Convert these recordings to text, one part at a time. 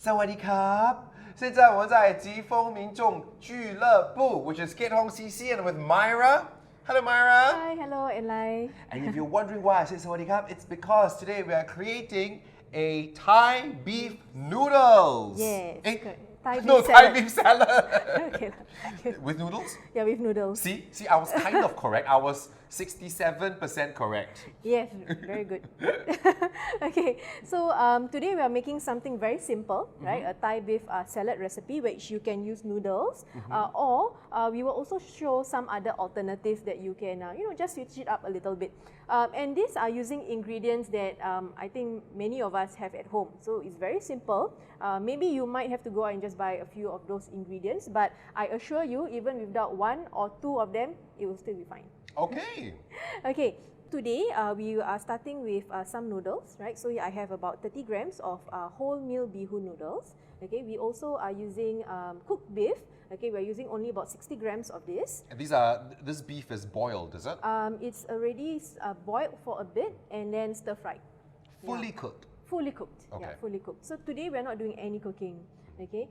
สวัสดีครับ现在我们在疾风民众俱乐部 which is Get Home CC and with Myra. Hello Myra. Hi, hello, Eli. And if you're wondering why I say Sawadee Krap, it's because today we are creating a Thai beef noodles. Yes, Eh? correct. Thai No, beef Thai salad. beef salad. Okay. With noodles? Yeah, with noodles. See, I was kind of correct. I was 67% correct. Yes, very good. Okay, so today we are making something very simple, right? A Thai beef salad recipe, which you can use noodles, or we will also show some other alternatives that you can, just switch it up a little bit. And these are using ingredients that I think many of us have at home. So it's very simple. Maybe you might have to go out and just buy a few of those ingredients, but I assure you, even without one or two of them, it will still be fine. Okay. Okay, today we are starting with some noodles, right? So I have about 30 grams of wholemeal bihun noodles. Okay, we also are using cooked beef. Okay, we're using only about 60 grams of this. And this beef is boiled, is it? It's already boiled for a bit and then stir fried. Fully cooked. Fully cooked. Okay. Yeah, fully cooked. So today we're not doing any cooking. Okay,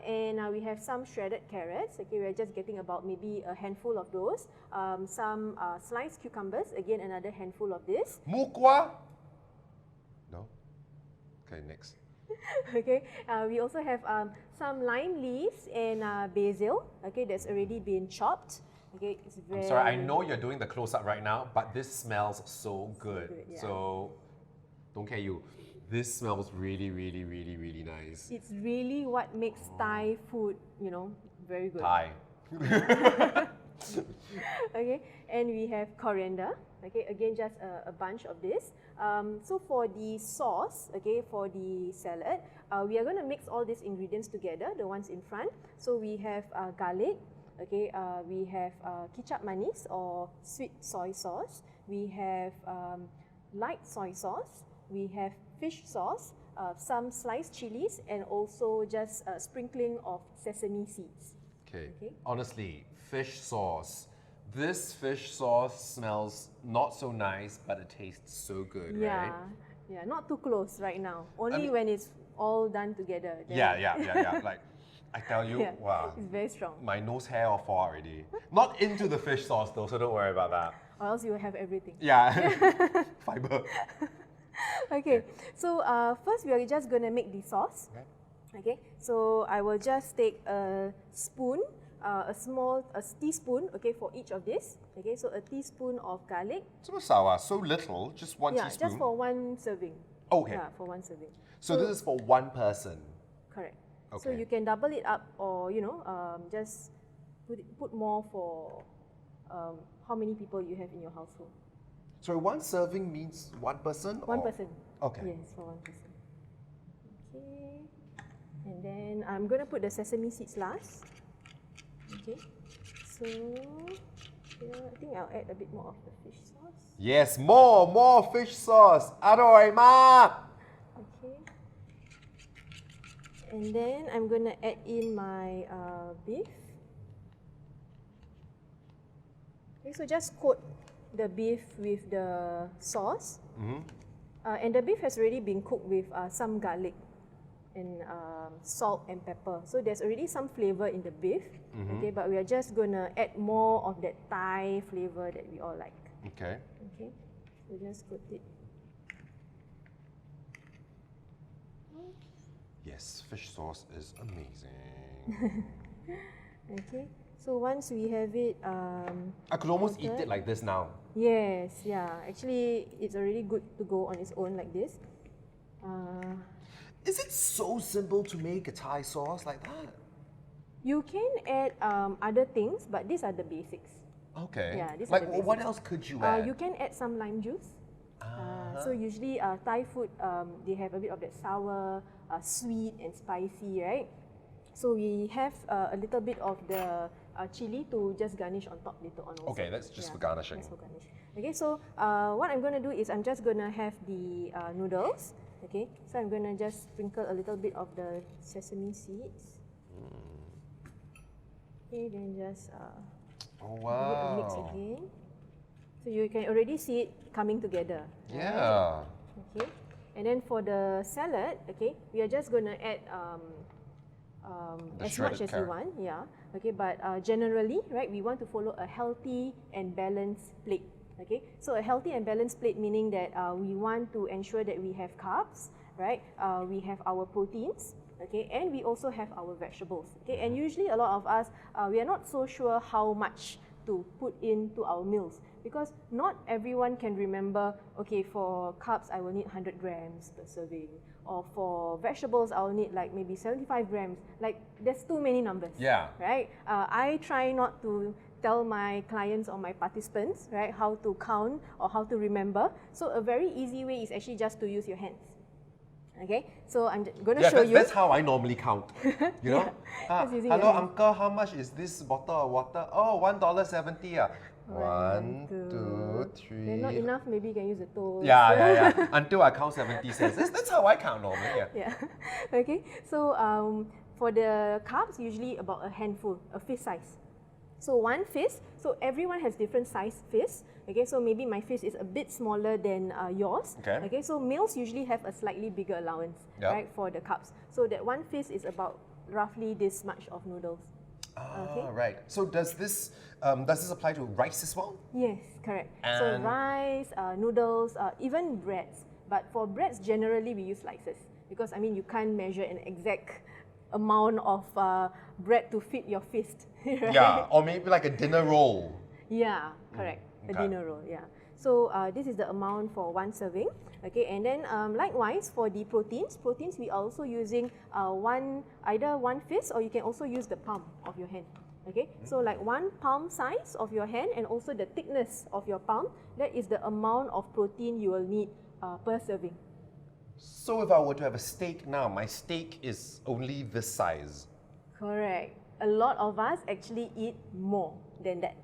and we have some shredded carrots. Okay, we're just getting about maybe a handful of those. Some sliced cucumbers. Again, another handful of this. Mukwa? No? Okay, next. Okay, we also have some lime leaves and basil. Okay, that's already been chopped. Okay, it's very. I'm sorry, I know you're doing the close-up right now, but this smells so good. yeah. So, don't care you. This smells really, really, really, really nice. It's really what makes Thai food, very good. Thai. Okay, and we have coriander. Okay, again, just a bunch of this. So for the sauce, okay, for the salad, we are going to mix all these ingredients together, the ones in front. So we have garlic, okay, we have kicap manis or sweet soy sauce, we have light soy sauce, we have fish sauce, some sliced chilies, and also just a sprinkling of sesame seeds. Okay. Honestly, fish sauce. This fish sauce smells not so nice, but it tastes so good, right? Yeah, not too close right now. Only when it's all done together. Yeah. Like, I tell you, wow. It's very strong. My nose hair will fall already. Not into the fish sauce though, so don't worry about that. Or else you will have everything. Yeah. Fiber. Okay, so first we are just going to make the sauce. Okay, so I will just take a spoon, a teaspoon, okay, for each of this. Okay, so a teaspoon of garlic. So little, just one teaspoon? Yeah, just for one serving. Okay. Yeah, for one serving. So this is for one person? Correct. Okay. So you can double it up or, just put more for how many people you have in your household. So one serving means one person? One person. Okay. Yes, for one person. Okay. And then I'm going to put the sesame seeds last. Okay. So, I think I'll add a bit more of the fish sauce. Yes, more fish sauce. Aroy ma. Okay. And then I'm going to add in my beef. Okay, so just coat the beef with the sauce. And the beef has already been cooked with some garlic and salt and pepper. So there's already some flavor in the beef. Okay, but we are just gonna add more of that Thai flavor that we all like. Okay. Okay, so just coat it. Yes, fish sauce is amazing. Okay, so once we have it, I could almost eat it like this now. Yes, yeah. Actually, it's already good to go on its own like this. Is it so simple to make a Thai sauce like that? You can add other things, but these are the basics. Okay. Yeah, these are like the basics. what else could you add? You can add some lime juice. So usually Thai food, they have a bit of that sour, sweet and spicy, right? So we have a little bit of the chili to just garnish on top later on also. Okay, that's just for garnishing. That's for garnish. Okay, so what I'm going to do is I'm just going to have the noodles. Okay, so I'm going to just sprinkle a little bit of the sesame seeds. Okay, then just Oh, give it a mix wow. again. So you can already see it coming together. Yeah. Okay, And then for the salad, okay, we are just going to add as much as you want, yeah. Okay, but generally, right, we want to follow a healthy and balanced plate. Okay, so a healthy and balanced plate meaning that we want to ensure that we have carbs, right? We have our proteins, okay, and we also have our vegetables. Okay, and usually a lot of us we are not so sure how much to put into our meals because not everyone can remember. Okay, for carbs I will need 100 grams per serving, or for vegetables I will need like maybe 75 grams. Like there's too many numbers. Yeah. Right. I try not to tell my clients or my participants, right, how to count or how to remember. So a very easy way is actually just to use your hands. Okay, so I'm going to show you. That's how I normally count. You know? Hello, uncle, how much is this bottle of water? Oh, $1.70. 1, 2, 3. They're not enough, maybe you can use the toes. Yeah. Until I count 70 cents. That's how I count normally. Yeah. Okay, so for the carbs, usually about a handful, a fist size. So one fist, so everyone has different size fists. Okay, so maybe my fist is a bit smaller than yours. Okay, so males usually have a slightly bigger allowance, right, for the carbs. So that one fist is about roughly this much of noodles. Right. So does this apply to rice as well? Yes, correct. So rice, noodles, even breads. But for breads, generally we use slices because I mean you can't measure an exact amount of bread to fit your fist. Right? Yeah, or maybe like a dinner roll. Yeah, correct. A dinner roll, yeah. So this is the amount for one serving. Okay, and then likewise for the proteins we are also using either one fist or you can also use the palm of your hand. Okay, so like one palm size of your hand and also the thickness of your palm, that is the amount of protein you will need per serving. So if I were to have a steak now, my steak is only this size. Correct. A lot of us actually eat more than that.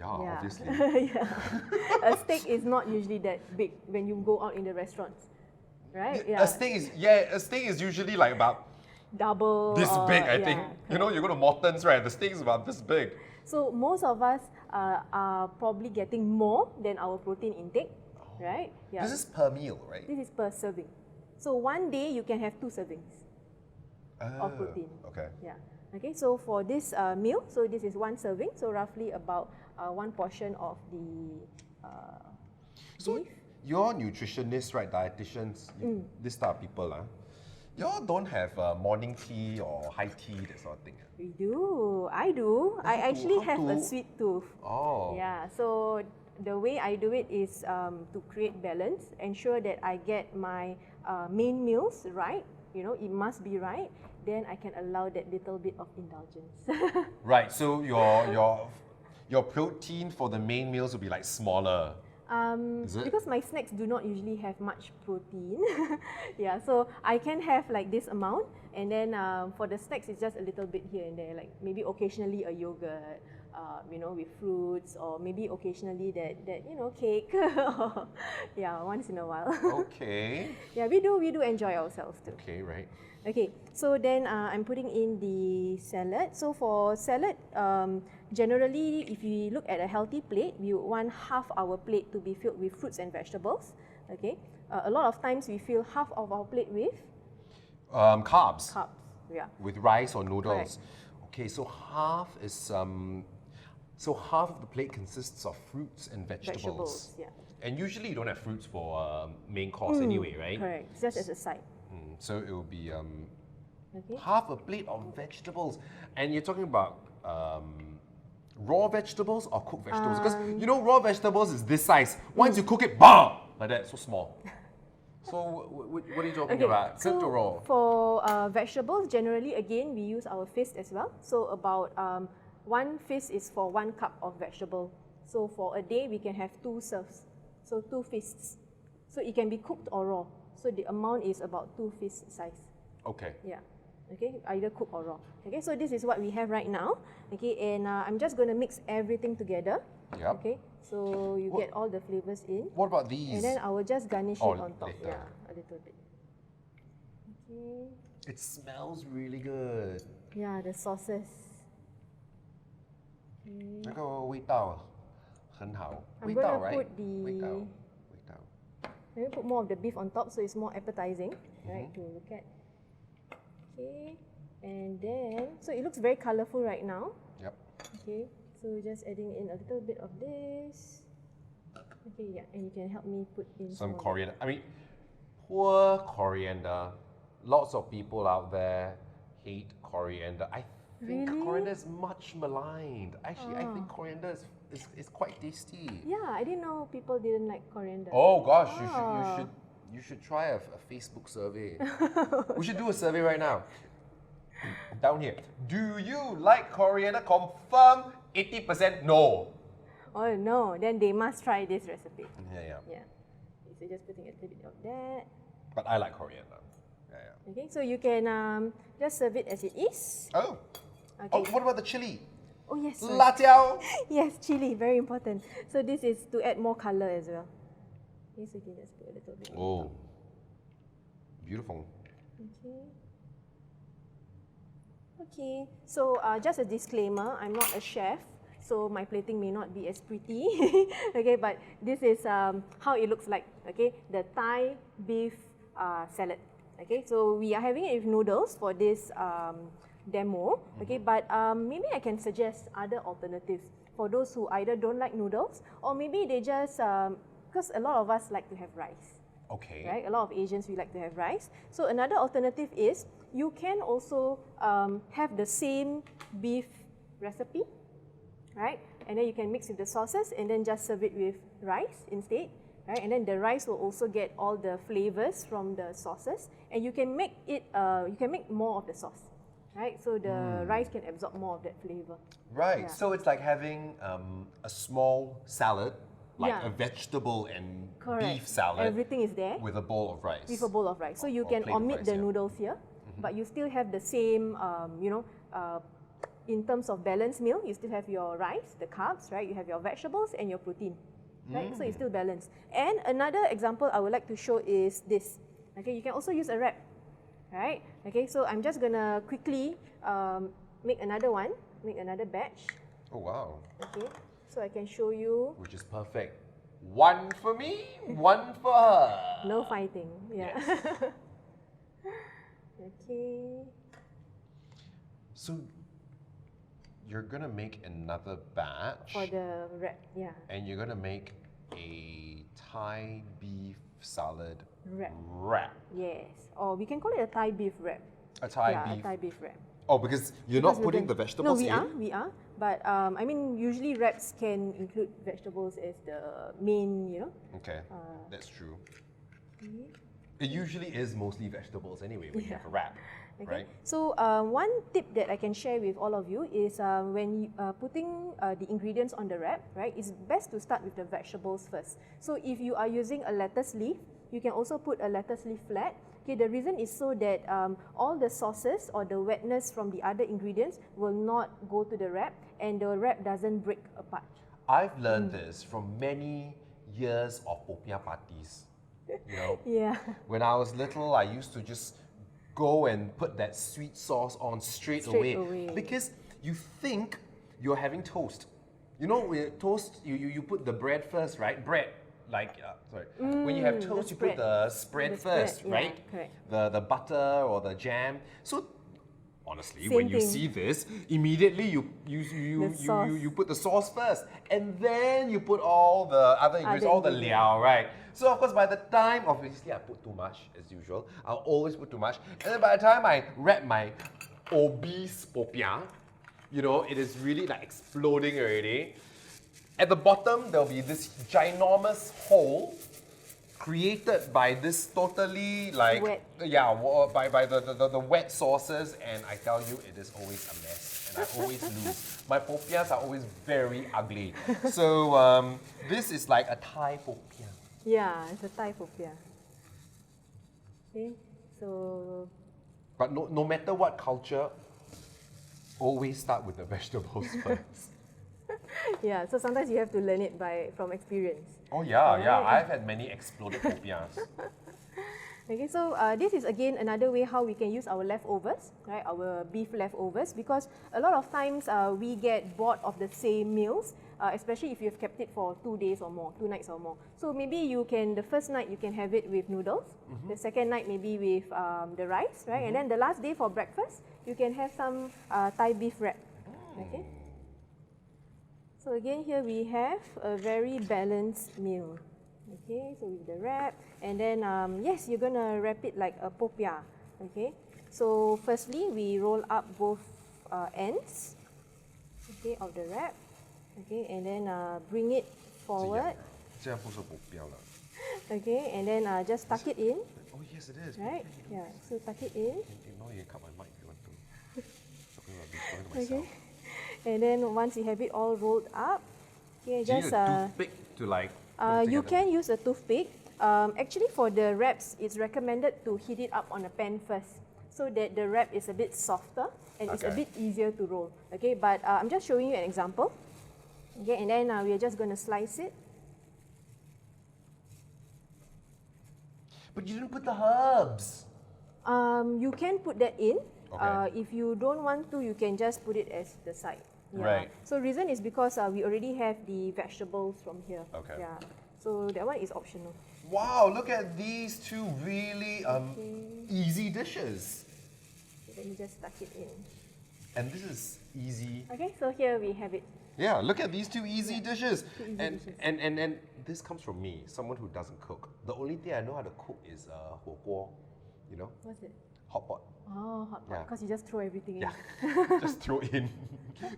Obviously. Yeah. A steak is not usually that big when you go out in the restaurants, right? Yeah. A steak is usually like about double this big, I think. Correct. You know, you go to Morton's, right? The steak is about this big. So most of us are probably getting more than our protein intake, right? Yeah. This is per meal, right? This is per serving. So one day you can have 2 servings of protein. Okay. Yeah. Okay, so for this meal, so this is 1 serving, so roughly about 1 portion of the beef. Your nutritionists, right, dietitians, this type of people, y'all don't have morning tea or high tea, that sort of thing? We do. I do. I actually have a sweet tooth. Oh. Yeah, so the way I do it is to create balance, ensure that I get my main meals right, you know, it must be right. Then I can allow that little bit of indulgence. Right, so your protein for the main meals will be like smaller. Is it? Because my snacks do not usually have much protein. Yeah, so I can have like this amount, and then for the snacks it's just a little bit here and there, like maybe occasionally a yogurt, you know, with fruits, or maybe occasionally that you know, cake. Yeah, once in a while. Okay. Yeah, we do enjoy ourselves too. Okay, right. Okay, so then I'm putting in the salad. So for salad, generally if you look at a healthy plate, we would want half our plate to be filled with fruits and vegetables. Okay, a lot of times we fill half of our plate with carbs. Carbs, yeah. With rice or noodles. Correct. Okay, so half is so half of the plate consists of fruits and vegetables. Yeah. And usually you don't have fruits for main course anyway, right? Correct, it's just as a side. So it will be half a plate of vegetables. And you're talking about raw vegetables or cooked vegetables? Because you know, raw vegetables is this size. Once you cook it, BAM! Like that, so small. So what are you talking about? Cooked or raw? For vegetables, generally, again, we use our fist as well. So about 1 fist is for 1 cup of vegetable. So for a day, we can have 2 serves. So 2 fists. So it can be cooked or raw. So the amount is about 2 fist size. Okay. Yeah. Okay, either cooked or raw. Okay, so this is what we have right now. Okay, and I'm just going to mix everything together. Yep. Okay, so you get all the flavors in. What about these? And then I will just garnish it on top. Later. Yeah, a little bit. Okay. It smells really good. Yeah, the sauces. 那个味道很好， I'm 味 going 道 to right? put the 味道。Let me put more of the beef on top so it's more appetizing, right, to look at. Okay, and then, so it looks very colorful right now. Yep. Okay, so just adding in a little bit of this. Okay, yeah, and you can help me put in Some of coriander. I mean, poor coriander. Lots of people out there hate coriander. I think Really? coriander is much maligned. Actually, I think coriander is quite tasty. Yeah, I didn't know people didn't like coriander. Oh gosh, you should try a Facebook survey. We should do a survey right now. Down here. Do you like coriander? Confirm 80% no. Oh no, then they must try this recipe. Yeah. Yeah. Okay, so just putting a little bit of that. But I like coriander. Yeah. Okay, so you can just serve it as it is. Oh. Okay. Oh, what about the chili? Oh yes. sorry. Latiao. Yes, chili, very important. So this is to add more color as well. Okay, so you can just put a little bit. Oh. Beautiful. Okay. Okay, so just a disclaimer, I'm not a chef, so my plating may not be as pretty. Okay, but this is how it looks like. Okay, the Thai beef salad. Okay, so we are having it with noodles for this demo. Okay, but maybe I can suggest other alternatives for those who either don't like noodles or maybe they just because a lot of us like to have rice. Okay. Right, a lot of Asians we like to have rice. So another alternative is you can also have the same beef recipe, right? And then you can mix with the sauces and then just serve it with rice instead, right? And then the rice will also get all the flavors from the sauces, and you can make it. You can make more of the sauce, right? So the rice can absorb more of that flavor. Right. Yeah. So it's like having a small salad, like Yeah. a vegetable and Correct. beef salad, Everything is there with a bowl of rice. with a bowl of rice. So you Or can plate of omit rice, the yeah. noodles here, but you still have the same, in terms of balanced meal, you still have your rice, the carbs, right? You have your vegetables and your protein, right? So it's still balanced. And another example I would like to show is this. Okay, you can also use a wrap, right? Okay, so I'm just gonna quickly make another one, make another batch. Oh wow. Okay, so I can show you. Which is perfect. One for me, one for her. No fighting, yeah. Yes. Okay. So you're gonna make another batch, For the wrap, yeah. and you're gonna make a Thai beef salad Wrap. wrap. Yes. Or we can call it a Thai beef wrap. A Thai Yeah, beef. a Thai beef wrap. Oh, because you're Because not we putting can- the vegetables No, in. we are. But I mean, usually wraps can include vegetables as the main, Okay, that's true. Okay. It usually is mostly vegetables anyway when you Yeah. have a wrap, Okay. right? So one tip that I can share with all of you is when you putting the ingredients on the wrap, right? It's best to start with the vegetables first. So if you are using a lettuce leaf, you can also put a lettuce leaf flat. Okay, the reason is so that all the sauces or the wetness from the other ingredients will not go to the wrap and the wrap doesn't break apart. I've learned this from many years of popiah parties. You know, Yeah. when I was little, I used to just go and put that sweet sauce on straight away because you think you're having toast. You know, with toast, you put the bread first, right? Bread. Like, sorry. When you have toast, you put spread. the spread The first, spread, yeah, right? correct. The butter or the jam. So, honestly, Same when you thing. see this, immediately sauce. you put the sauce first, and then you put all the other ingredients, all the ingredients. liao, right? So of course, by the time, obviously, I put too much as usual. I'll always put too much, and then by the time I wrap my obese popiah, it is really like exploding already. At the bottom, there'll be this ginormous hole created by this totally like Wet. by the wet sauces, and I tell you, it is always a mess, and I always lose. My popiahs are always very ugly. So this is like a Thai popiah. Yeah, it's a Thai popiah. Okay, so But no matter what culture, always start with the vegetables first. yeah, so sometimes you have to learn it from experience. Oh yeah, Alright. I've had many exploded popiahs. Okay, so this is again another way how we can use our leftovers, right? Our beef leftovers, because a lot of times we get bored of the same meals, especially if you've kept it for 2 days or more, 2 nights or more. So maybe you can, the first night you can have it with noodles, the second night maybe with the rice, right? And then the last day for breakfast, you can have some Thai beef wrap, okay? So again, here we have a very balanced meal. Okay, so with the wrap, and then yes, you're gonna wrap it like a popiah. Okay, so firstly we roll up both ends, okay, of the wrap. Okay, and then bring it forward. 这样不是不标了。 Okay, and then just tuck it in. Oh yes, it is. Right? Yeah. So tuck it in. Now you can cut my mic if you want to. Talking about being to Okay. myself. And then once you have it all rolled up, okay, Do you just need a toothpick to like? put it you together? can use a toothpick. Actually, for the wraps, it's recommended to heat it up on a pan first, so that the wrap is a bit softer and it's a Okay. bit easier to roll. Okay, but I'm just showing you an example. Okay, and then we are just going to slice it. But you didn't put the herbs. You can put that in. Okay. If you don't want to, you can just put it as the side. Right. So reason is because we already have the vegetables from here. Okay. Yeah. So that one is optional. Wow, look at these two really easy dishes. Let me just tuck it in. And this is easy. Okay, so here we have it. Yeah, look at these two easy dishes. Two easy and, dishes. and this comes from me, someone who doesn't cook. The only thing I know how to cook is 火锅, you know, What's it? hot pot. Oh, hot pot. Yeah. Because you just throw everything in. Yeah, just throw in.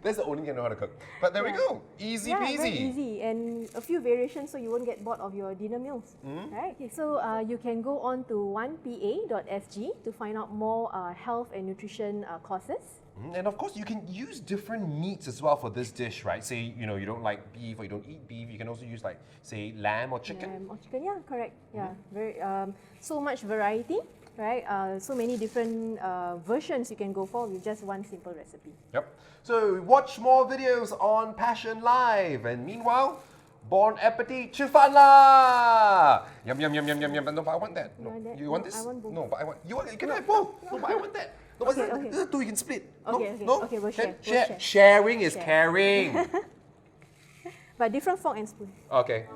That's the only thing I know how to cook. But there we Yeah. go, easy Yeah, peasy. very easy, and a few variations so you won't get bored of your dinner meals. Right? Okay, so you can go on to 1pa.sg to find out more health and nutrition courses. And of course, you can use different meats as well for this dish, right? Say, you know, you don't like beef or you don't eat beef, you can also use like, say, lamb or chicken. Lamb or chicken, yeah, correct. Yeah, very so much variety, right? So many different versions you can go for with just one simple recipe. Yep. So watch more videos on Passion Live. And meanwhile, bon appetit, 吃饭啦! Yum, yum, yum, yum, yum, yum. No, but I want that. No, want that? you want No, this? I want both. No, but I want, you can have both. No, but I want that. No, Okay, but okay. this is two you can split. No, Okay, okay. no? Okay, we'll Can- share, we'll share. Sharing is Share. caring. But different fork and spoon. Okay.